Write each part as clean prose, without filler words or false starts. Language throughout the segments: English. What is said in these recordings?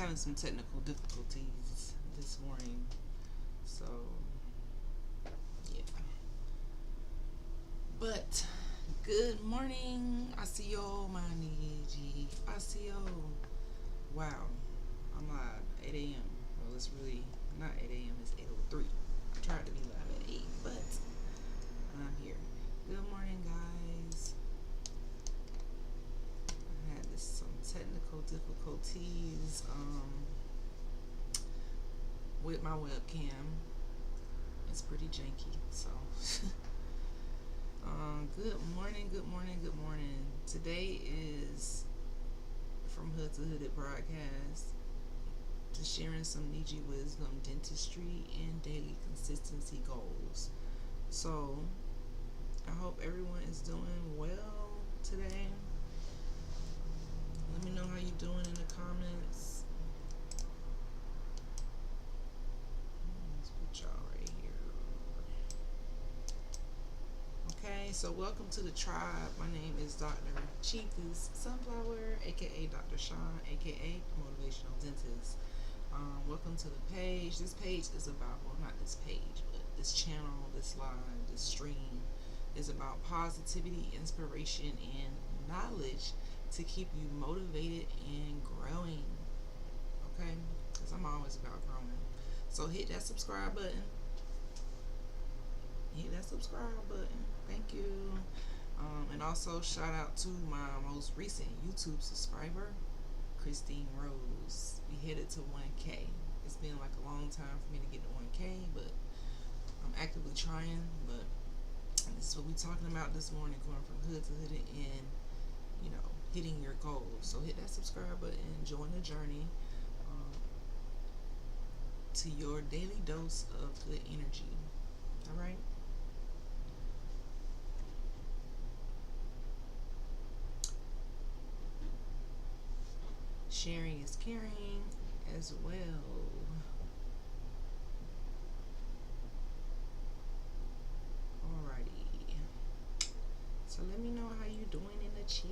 having some technical difficulties this morning, so yeah. But good morning, Asio, my Niiji. Asio. Wow, I'm live 8 a.m. Well, it's really not 8 a.m. It's 8:03. I tried to be live at 8, but I'm here. Good morning, guys. I had some technical difficulties with my webcam. It's pretty janky, so. Good morning, good morning, good morning. Today is from Hood2Hooded broadcast, to sharing some Niiji wisdom, dentistry, and daily consistency goals. So, I hope everyone is doing well today. Let me know how you're doing in the comments. Let's put y'all right here. Okay, so welcome to the tribe. My name is Dr. Chiefus Sunflower, aka Dr. Sean, aka Motivational Dentist. Welcome to the page. This page is about, well, not this page, but this channel, this live, this stream is about positivity, inspiration, and knowledge to keep you motivated and growing. Okay? Because I'm always about growing. So hit that subscribe button. Hit that subscribe button. Thank you. And also shout out to my most recent YouTube subscriber, Christine Rose. We headed to 1K. It's been like a long time for me to get to 1K, but I'm actively trying. But this is what we're talking about this morning, going from Hood2Hooded and, hitting your goals. So hit that subscribe button, join the journey to your daily dose of good energy. All right? Sharing is caring as well. Alrighty. So let me know how you doing in the chat.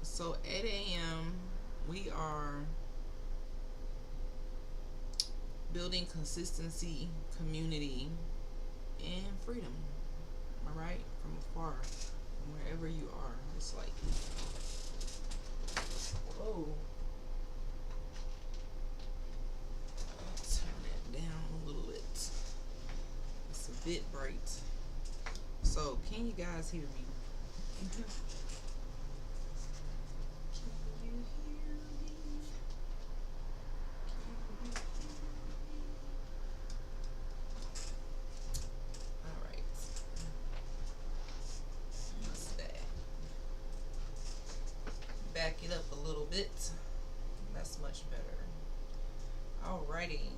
So 8 a.m. we are building consistency, community, and freedom. All right, from afar, from wherever you are. It's like, whoa. Turn that down a little bit. It's a bit bright. So, can you guys hear me? Can you hear me? Back it up a little bit. That's much better. Alrighty.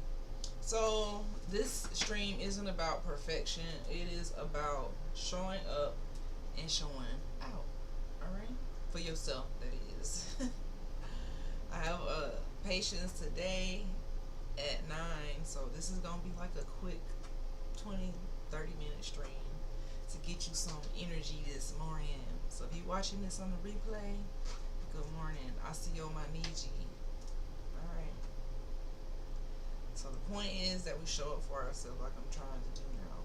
So this stream isn't about perfection. It is about showing up and showing out. Alright? For yourself, that is. I have patients today at 9. So this is going to be like a quick 20-30 minute stream to get you some energy this morning. So if you're watching this on the replay, good morning. Asio, my Niiji. Alright. So the point is that we show up for ourselves like I'm trying to do now.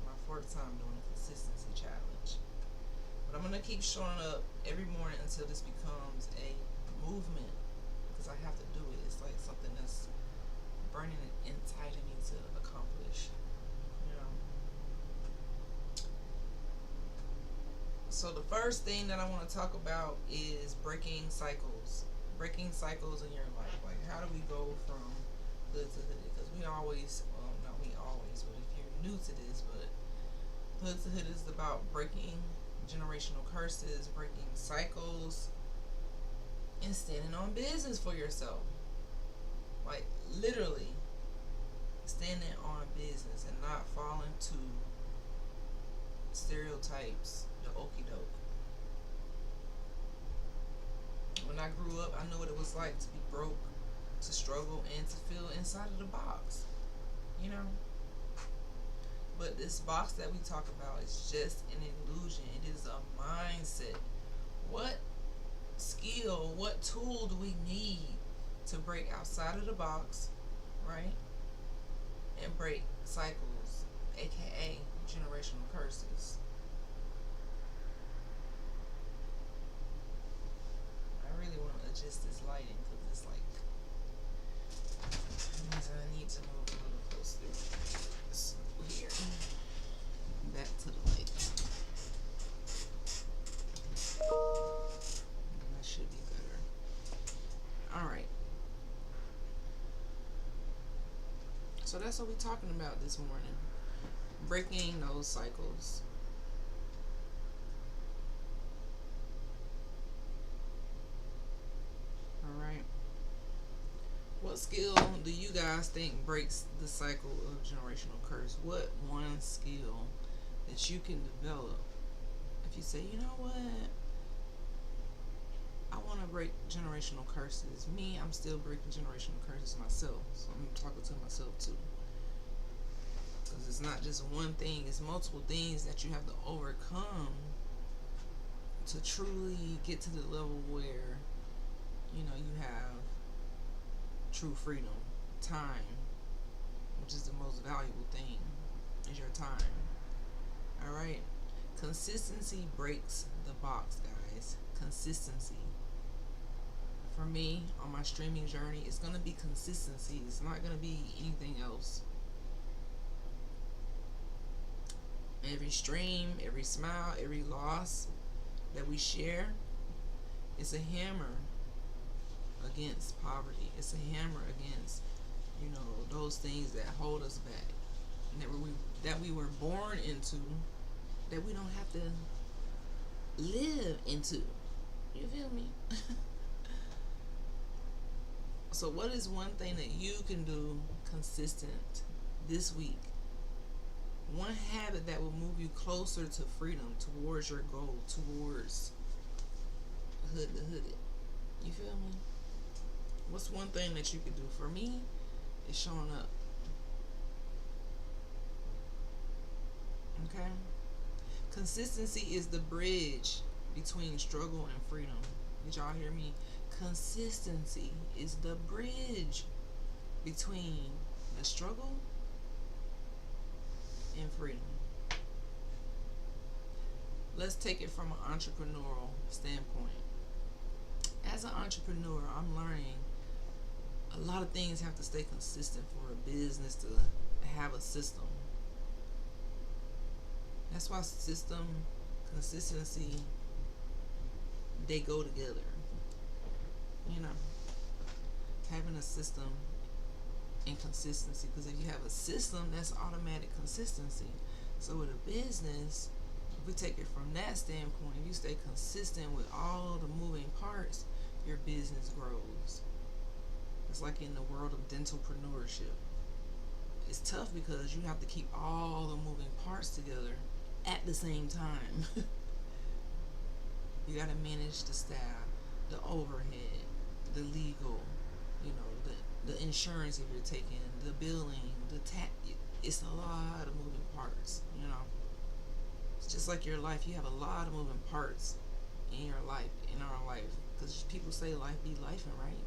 My 4th time doing a consistency challenge. But I'm going to keep showing up every morning until this becomes a movement. Because I have to do it. It's like something that's burning inside of me to accomplish. So the first thing that I want to talk about is breaking cycles. Breaking cycles in your life. Like, how do we go from Hood2Hooded? Because we always, well, not we always, but if you're new to this, but Hood2Hooded is about breaking generational curses, breaking cycles, and standing on business for yourself. Like, literally standing on business and not falling to stereotypes, the okie doke. When I grew up, I knew what it was like to be broke, to struggle, and to feel inside of the box. But this box that we talk about is just an illusion. It is a mindset. What skill, what tool do we need to break outside of the box, right? And break cycles, aka generational curses. I really want to adjust this lighting because it's like, it means I need to move a little closer. So here, back to the light. That should be better. All right. So that's what we're talking about this morning. Breaking those cycles. Alright. What skill do you guys think breaks the cycle of generational curse? What one skill that you can develop? If you say, you know what? I want to break generational curses. Me, I'm still breaking generational curses myself. So I'm talking to myself too. Because it's not just one thing, it's multiple things that you have to overcome to truly get to the level where, you know, you have true freedom. Time, which is the most valuable thing, is your time. Alright? Consistency breaks the box, guys. Consistency. For me, on my streaming journey, it's going to be consistency. It's not going to be anything else. Every stream, every smile, every loss that we share, it's a hammer against poverty. It's a hammer against, you know, those things that hold us back, and that we were born into, that we don't have to live into. You feel me? So what is one thing that you can do consistent this week? One habit that will move you closer to freedom, towards your goal, towards Hood2Hooded. You feel me? What's one thing that you could do? For me, it's showing up. Okay? Consistency is the bridge between struggle and freedom. Did y'all hear me? Consistency is the bridge between the struggle and freedom. Let's take it from an entrepreneurial standpoint. As an entrepreneur, I'm learning a lot of things have to stay consistent for a business to have a system. That's why system, consistency, they go together. You know, having a system and consistency, because if you have a system, that's automatic consistency. So with a business, if we take it from that standpoint, if you stay consistent with all the moving parts, your business grows. It's like in the world of dentalpreneurship. It's tough because you have to keep all the moving parts together at the same time. You got to manage the staff, the overhead, the legal, you know, the insurance if you're taking, the billing, the tax. It's a lot of moving parts, you know. It's just like your life. You have a lot of moving parts in your life, in our life. Because people say life be lifing, right?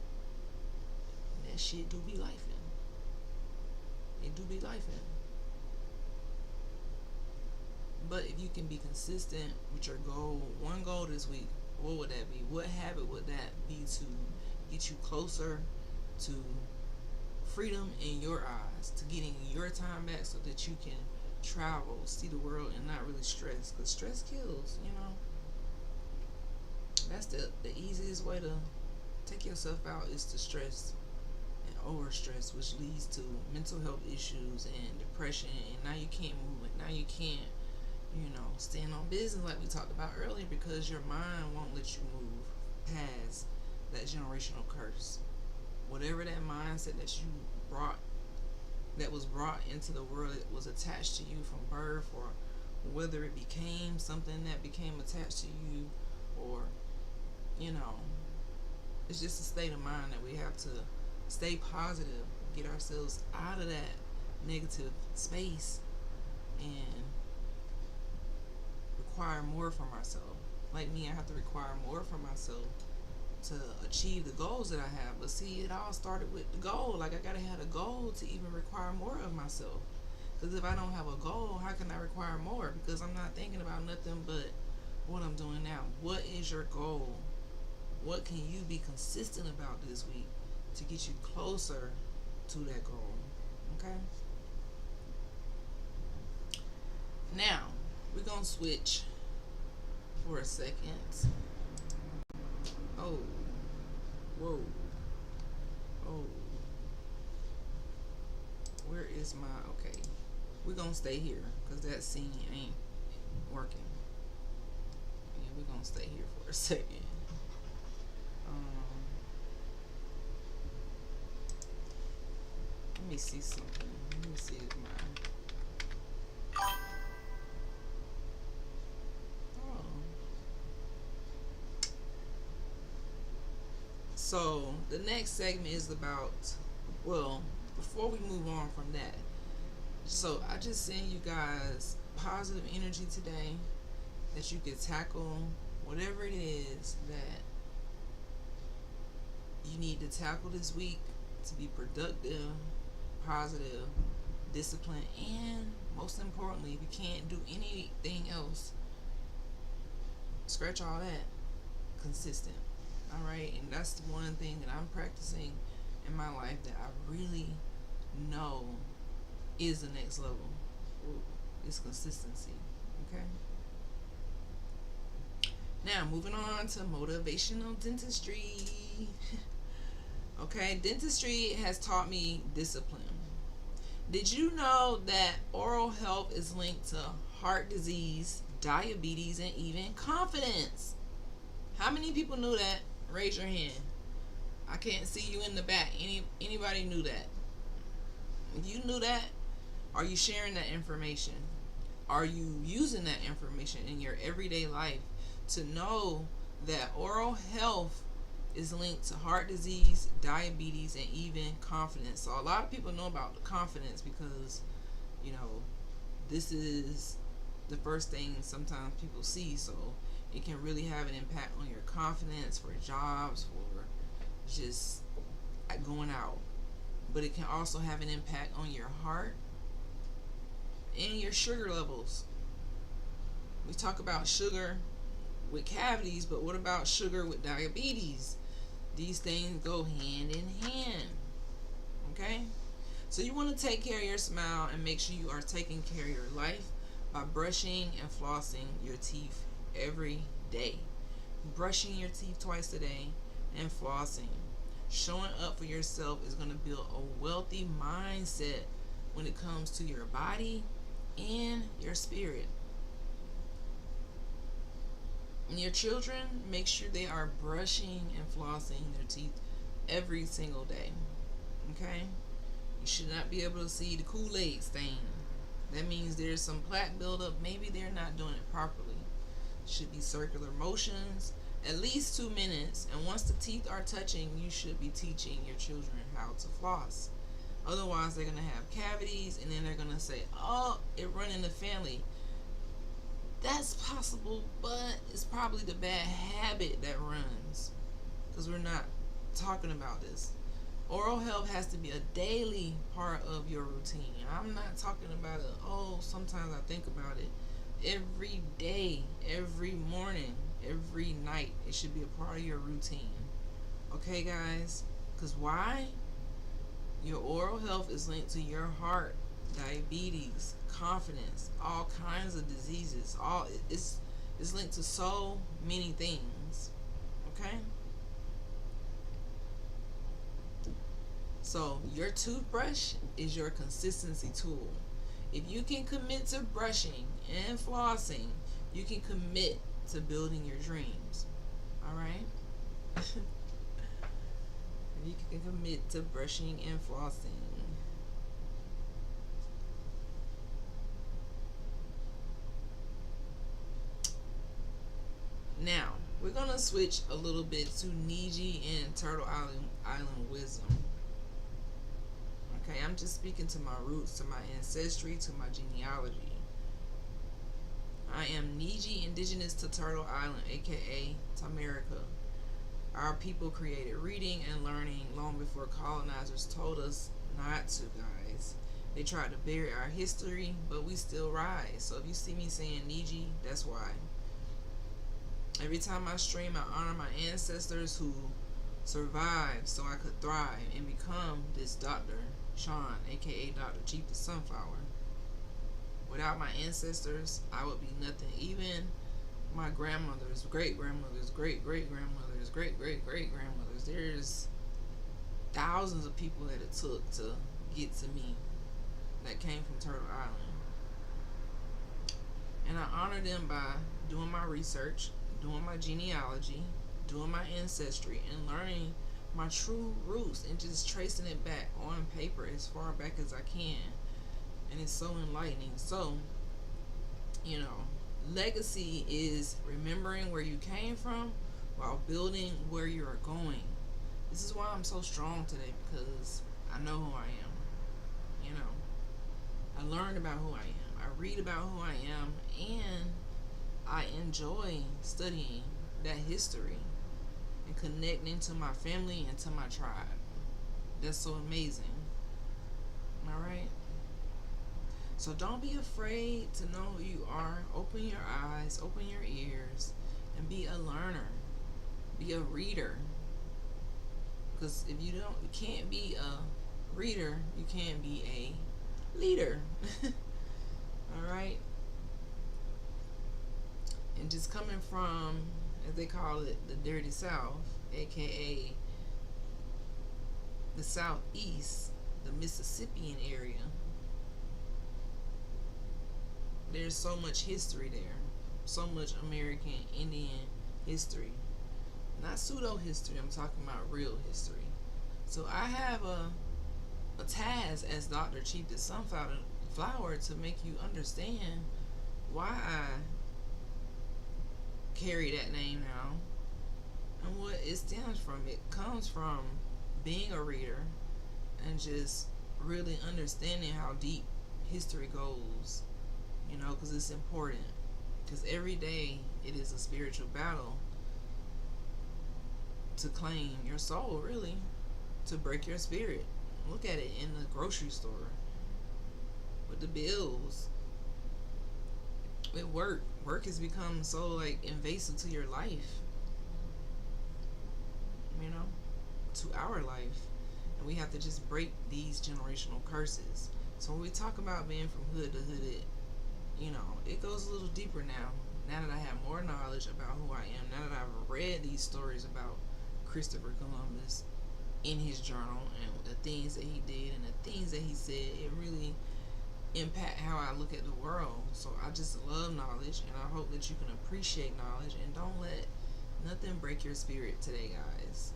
And that shit do be lifing. It do be lifing. But if you can be consistent with your goal, one goal this week, what would that be? What habit would that be to get you closer to freedom in your eyes, to getting your time back so that you can travel, see the world, and not really stress? Because stress kills, you know. That's the easiest way to take yourself out, is to stress and overstress, which leads to mental health issues and depression. And now you can't move it. Now you can't, you know, stand on business like we talked about earlier, because your mind won't let you move past that generational curse. Whatever that mindset that you brought, that was brought into the world, it was attached to you from birth, or whether it became something that became attached to you, or, you know, it's just a state of mind that we have to stay positive, get ourselves out of that negative space, and require more from ourselves. Like me, I have to require more from myself to achieve the goals that I have. But see, it all started with the goal. Like, I gotta have a goal to even require more of myself. Because if I don't have a goal, how can I require more? Because I'm not thinking about nothing but what I'm doing now. What is your goal? What can you be consistent about this week to get you closer to that goal? Okay? Now, we're going to switch for a second. Oh, whoa. Oh, where is my, okay. We're going to stay here because that scene ain't working. Yeah, we're going to stay here for a second. Let me see something. Let me see if my, oh. So the next segment is about, well, before we move on from that, so I just send you guys positive energy today that you can tackle whatever it is that you need to tackle this week to be productive, positive, disciplined, and most importantly, if you can't do anything else, scratch all that, consistent. Alright, and that's the one thing that I'm practicing in my life that I really know is the next level. It's consistency. Okay? Now, moving on to motivational dentistry. Okay, dentistry has taught me discipline. Did you know that oral health is linked to heart disease, diabetes, and even confidence? How many people knew that? Raise your hand. I can't see you in the back. Anybody knew that? If you knew that, are you sharing that information? Are you using that information in your everyday life to know that oral health is linked to heart disease, diabetes, and even confidence? So a lot of people know about the confidence because, you know, this is the first thing sometimes people see. So it can really have an impact on your confidence for jobs, for just going out. But it can also have an impact on your heart and your sugar levels. We talk about sugar with cavities, but what about sugar with diabetes? These things go hand in hand. Okay? So you want to take care of your smile and make sure you are taking care of your life by brushing and flossing your teeth every day. Brushing your teeth twice a day and flossing. Showing up for yourself is going to build a wealthy mindset when it comes to your body and your spirit. And your children, make sure they are brushing and flossing their teeth every single day. Okay? You should not be able to see the Kool-Aid stain. That means there's some plaque buildup. Maybe they're not doing it properly. Should be circular motions, at least 2 minutes. And once the teeth are touching, you should be teaching your children how to floss. Otherwise, they're going to have cavities, and then they're going to say, oh, it run in the family. That's possible, but it's probably the bad habit that runs, because we're not talking about this. Oral health has to be a daily part of your routine. I'm not talking about it, oh, sometimes I think about it. Every day, every morning, every night, it should be a part of your routine. Okay, guys? Because why? Your oral health is linked to your heart, diabetes, confidence, all kinds of diseases. It's linked to so many things. Okay? So your toothbrush is your consistency tool. If you can commit to brushing and flossing, you can commit to building your dreams. Alright? If you can commit to brushing and flossing. Now, we're going to switch a little bit to Niiji and Turtle Island wisdom. Okay, I'm just speaking to my roots, to my ancestry, to my genealogy. I am Niiji, indigenous to Turtle Island, aka Tamerica. Our people created reading and learning long before colonizers told us not to, guys. They tried to bury our history, but we still rise. So if you see me saying Niiji, that's why. Every time I stream, I honor my ancestors who survived so I could thrive and become this Dr. Sean, aka Dr. Chief the Sunflower. Without my ancestors, I would be nothing. Even my grandmothers, great grandmothers, great great grandmothers, great great great grandmothers. There's thousands of people that it took to get to me that came from Turtle Island. And I honor them by doing my research, doing my genealogy, doing my ancestry, and learning my true roots and just tracing it back on paper as far back as I can. And it's so enlightening. So, you know, legacy is remembering where you came from while building where you are going. This is why I'm so strong today, because I know who I am. You know, I learned about who I am. I read about who I am, and I enjoy studying that history and connecting to my family and to my tribe. That's so amazing. All right. So don't be afraid to know who you are. Open your eyes, open your ears, and be a learner. Be a reader. Because if you can't be a reader, you can't be a leader. All right. And just coming from, as they call it, the dirty South, aka the Southeast, the Mississippian area. There's so much history there. So much American Indian history. Not pseudo history, I'm talking about real history. So I have a task as Dr. Chief the Sunflower to make you understand why I carry that name now and what it stems from. It comes from being a reader and just really understanding how deep history goes, you know, because it's important. Because every day it is a spiritual battle to claim your soul, really, to break your spirit. Look at it in the grocery store with the bills, with work. Work has become so like invasive to your life, you know, to our life, and we have to just break these generational curses. So when we talk about being from hood to hooded, you know, it goes a little deeper now. Now that I have more knowledge about who I am, now that I've read these stories about Christopher Columbus in his journal and the things that he did and the things that he said, it really impact how I look at the world. So I just love knowledge, and I hope that you can appreciate knowledge and don't let nothing break your spirit today, guys.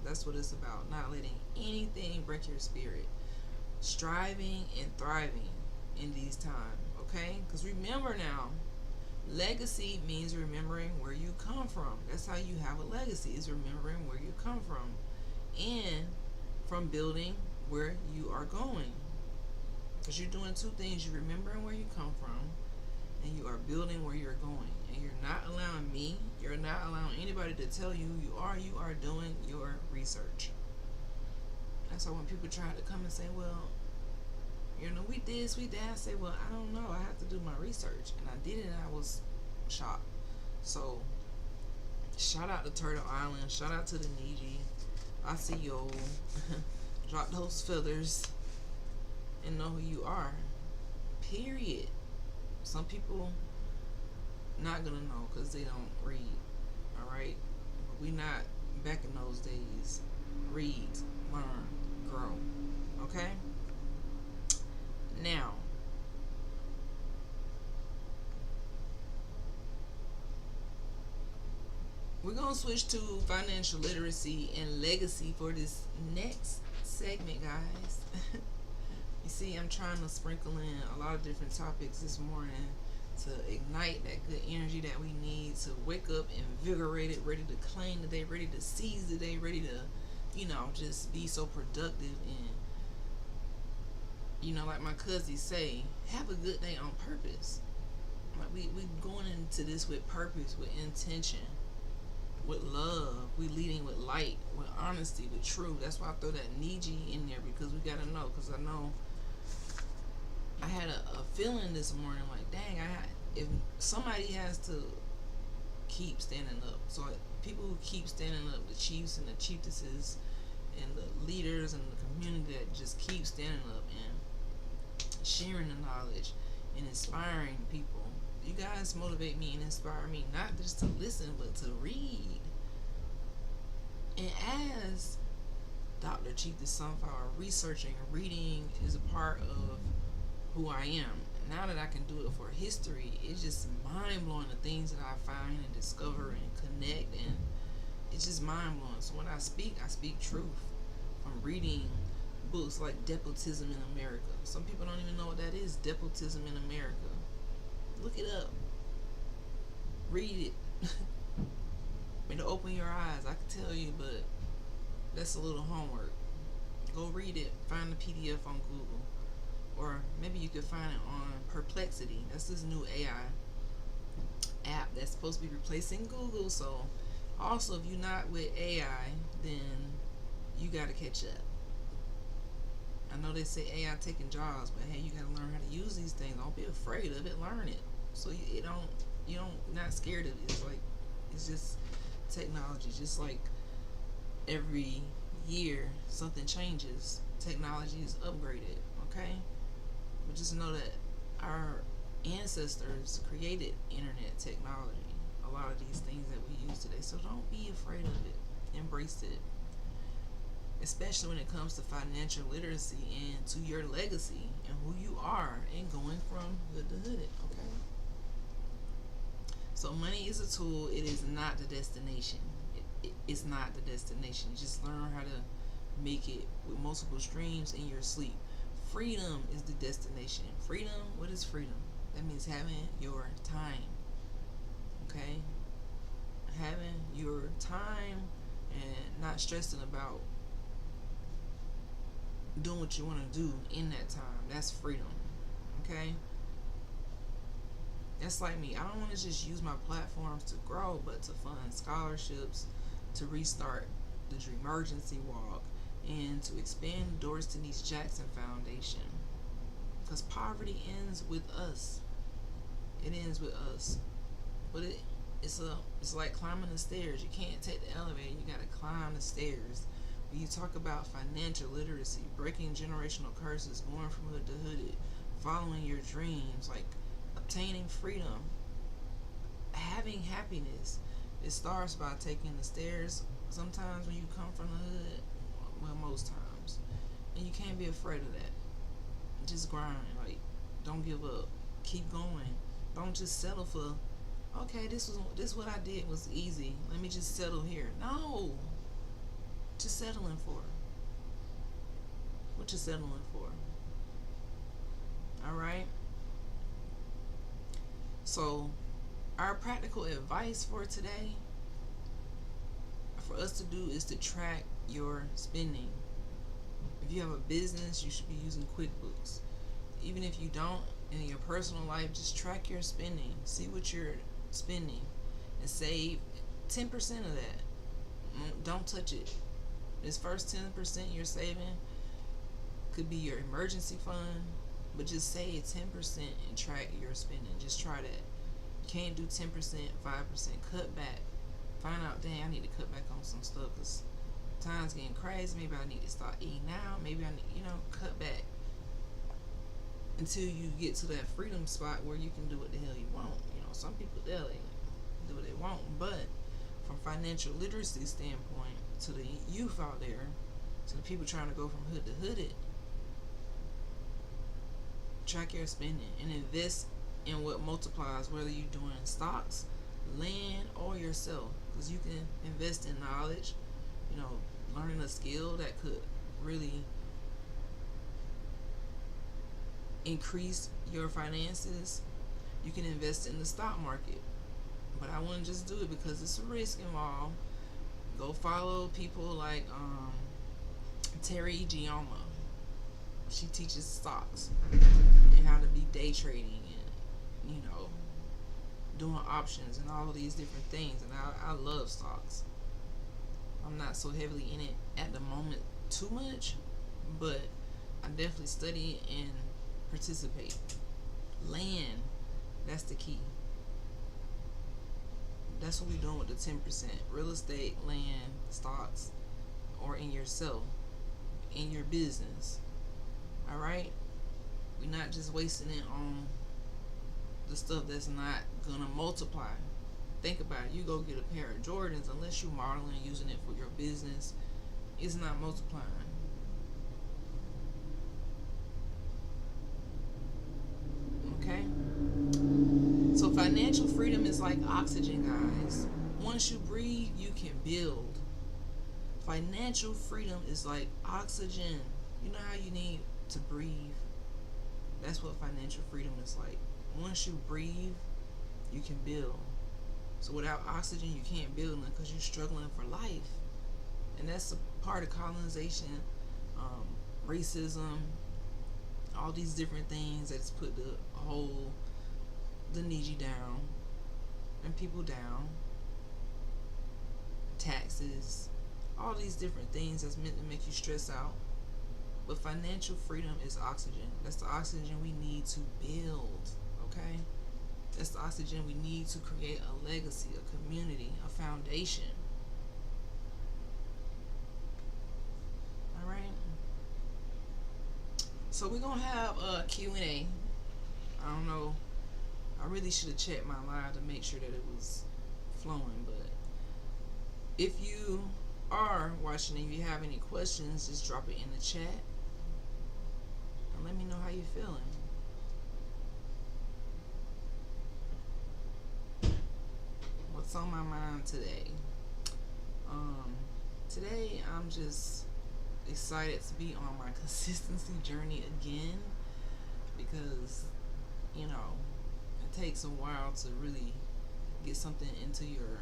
That's what it's about. Not letting anything break your spirit. Striving and thriving in these times, okay? Because remember now, legacy means remembering where you come from. That's how you have a legacy, is remembering where you come from. And from building where you are going. Because you're doing two things. You're remembering where you come from, and you are building where you're going. And you're not allowing me, you're not allowing anybody to tell you who you are. You are doing your research. And so when people try to come and say, well, you know, we this, we that, I say, well, I don't know. I have to do my research. And I did it, and I was shocked. So, shout out to Turtle Island. Shout out to the Niiji. I see you. Drop those feathers and know who you are. Period. Some people not gonna know because they don't read. Alright? We not back in those days. Read, learn, grow. Okay? Now, we're going to switch to financial literacy and legacy for this next segment, guys. You see, I'm trying to sprinkle in a lot of different topics this morning to ignite that good energy that we need to wake up invigorated, ready to claim the day, ready to seize the day, ready to, you know, just be so productive and, you know, like my cousins say, have a good day on purpose. Like we going into this with purpose, with intention, with love. We leading with light, with honesty, with truth. That's why I throw that Niiji in there, because we gotta know. Because I know I had a feeling this morning, like, dang, if somebody has to keep standing up. So people who keep standing up, the chiefs and the chiefesses and the leaders and the community that just keep standing up and sharing the knowledge and inspiring people. You guys motivate me and inspire me, not just to listen, but to read. And as Dr. Chief the Sunflower, researching and reading is a part of who I am. Now that I can do it for history, it's just mind blowing, the things that I find and discover and connect, and it's just mind blowing. So when I speak truth from reading books like Despotism in America. Some people don't even know what that is, Despotism in America. Look it up. Read it. To open your eyes, I can tell you, but that's a little homework. Go read it. Find the PDF on Google. Or maybe you could find it on Perplexity. That's this new AI app that's supposed to be replacing Google. So also, if you're not with AI, then you got to catch up. I know they say AI taking jobs, but hey, you got to learn how to use these things. Don't be afraid of it. Learn it. So you don't not scared of it. It's just technology. Just like every year something changes, technology is upgraded. Okay, but just know that our ancestors created internet technology. A lot of these things that we use today. So don't be afraid of it. Embrace it. Especially when it comes to financial literacy and to your legacy and who you are and going from hood to hooded, okay? So money is a tool. It is not the destination. It's not the destination. Just learn how to make it with multiple streams in your sleep. Freedom is the destination. Freedom, what is freedom? That means having your time, okay? Having your time and not stressing about doing what you want to do in that time. That's freedom, okay? That's like me. I don't want to just use my platforms to grow, but to fund scholarships, to restart the Dreamergency Walk, and to expand doors to Niiji Jackson Foundation. Because poverty ends with us. It ends with us. But it's like climbing the stairs. You can't take the elevator. You got to climb the stairs. When you talk about financial literacy, breaking generational curses, going from hood to hooded, following your dreams, like obtaining freedom, having happiness, it starts by taking the stairs. Sometimes when you come from the hood, well, most times, and you can't be afraid of that. Just grind. Like, don't give up. Keep going. Don't just settle for, okay, this what I did was easy. Let me just settle here. No. Just settling for. What you settling for? Alright? So, our practical advice for today, for us to do, is to track your spending. If you have a business, you should be using QuickBooks. Even if you don't, in your personal life, just track your spending. See what you're spending and save 10% of that. Don't touch it. This first 10% you're saving could be your emergency fund, but just save 10% and track your spending. Just try that. You can't do 10%, 5%. Cut back. Find out, dang, I need to cut back on some stuff because time's getting crazy. Maybe I need to start eating out. Maybe I need, cut back until you get to that freedom spot where you can do what the hell you want. Some people, they do what they want, but from financial literacy standpoint, to the youth out there, to the people trying to go from hood to hooded, track your spending and invest in what multiplies, whether you're doing stocks, land, or yourself, because you can invest in knowledge, learning a skill that could really increase your finances. You can invest in the stock market, but I wouldn't just do it because it's a risk involved. Go follow people like Terry Gioma. She teaches stocks and how to be day trading and doing options and all of these different things. And I love stocks. I'm not so heavily in it at the moment too much, but I definitely study and participate. Land, that's the key. That's what we're doing with the 10%. Real estate, land, stocks, or in yourself, in your business. Alright? We're not just wasting it on the stuff that's not gonna multiply. Think about it. You go get a pair of Jordans, unless you're modeling and using it for your business, it's not multiplying. Okay? So financial freedom is like oxygen, guys. Once you breathe, you can build. Financial freedom is like oxygen. You know how you need to breathe? That's what financial freedom is like. Once you breathe, you can build. So without oxygen, you can't build because you're struggling for life. And that's a part of colonization, racism, all these different things that's put the Niiji down and people down. Taxes, all these different things that's meant to make you stress out. But financial freedom is oxygen. That's the oxygen we need to build. Okay? That's the oxygen we need to create a legacy, a community, a foundation. Alright? So we're going to have a Q&A. I don't know. I really should have checked my live to make sure that it was flowing. But if you are watching and you have any questions, just drop it in the chat. And let me know how you're feeling. What's on my mind today? Today I'm just excited to be on my consistency journey again, because it takes a while to really get something into your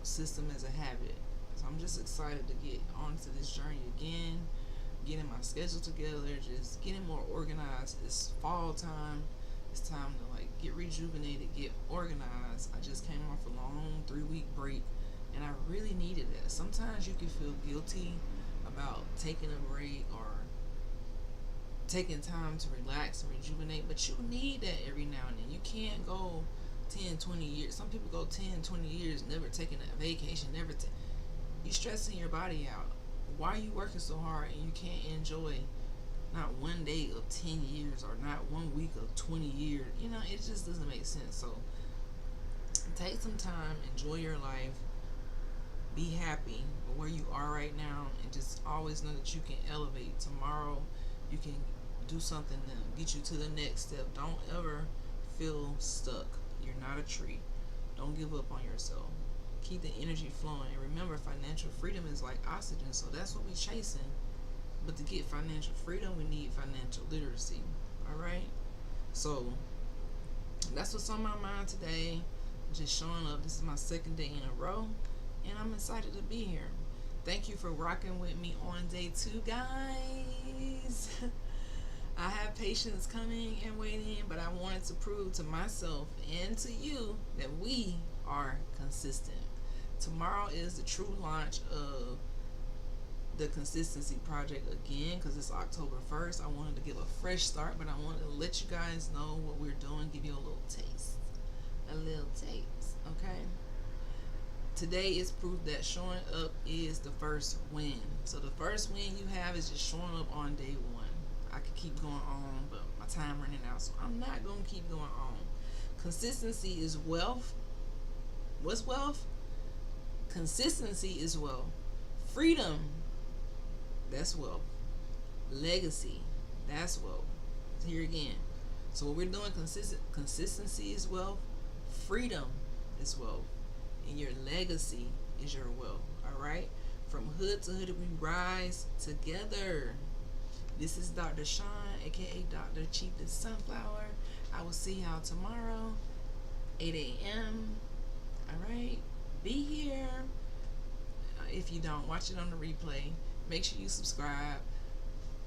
system as a habit. So I'm just excited to get onto this journey again, getting my schedule together, just getting more organized. It's fall time. It's time to get rejuvenated, get organized. I just came off a long 3-week break, and I really needed that. Sometimes you can feel guilty about taking a break or taking time to relax and rejuvenate, but you need that every now and then. You can't go 10, 20 years. Some people go 10, 20 years never taking a vacation, you're stressing your body out. Why are you working so hard and you can't enjoy not one day of 10 years or not 1 week of 20 years? It just doesn't make sense. So take some time, enjoy your life, be happy with where you are right now, and just always know that you can elevate. Tomorrow you can do something to get you to the next step. Don't ever feel stuck. You're not a tree. Don't give up on yourself. Keep the energy flowing. And remember, financial freedom is like oxygen, so that's what we're chasing. But to get financial freedom, we need financial literacy. Alright? So that's what's on my mind today. Just showing up. This is my second day in a row, and I'm excited to be here. Thank you for rocking with me on day 2, guys. I have patients coming and waiting, but I wanted to prove to myself and to you that we are consistent. Tomorrow is the true launch of the Consistency Project again, because it's October 1st. I wanted to give a fresh start, but I wanted to let you guys know what we're doing, give you a little taste. Okay? Today is proof that showing up is the first win. So the first win you have is just showing up on day 1. I could keep going on, but my time running out, so I'm not going to keep going on. Consistency is wealth. What's wealth? Consistency is wealth. Freedom, that's wealth. Legacy, that's wealth. Here again. So what we're doing, consistency is wealth. Freedom is wealth. And your legacy is your wealth. Alright? From hood to hooded, we rise together. This is Dr. Sean, aka Dr. Cheapest Sunflower. I will see y'all tomorrow, 8 a.m. Alright? Be here. If you don't, watch it on the replay. Make sure you subscribe.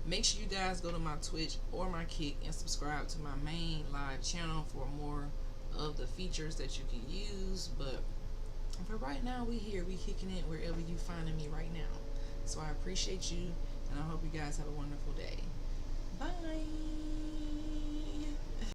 Make sure you guys go to my Twitch or my Kick and subscribe to my main live channel for more of the features that you can use. But for right now, we here, we kicking it wherever you finding me right now. So I appreciate you, and I hope you guys have a wonderful day. Bye.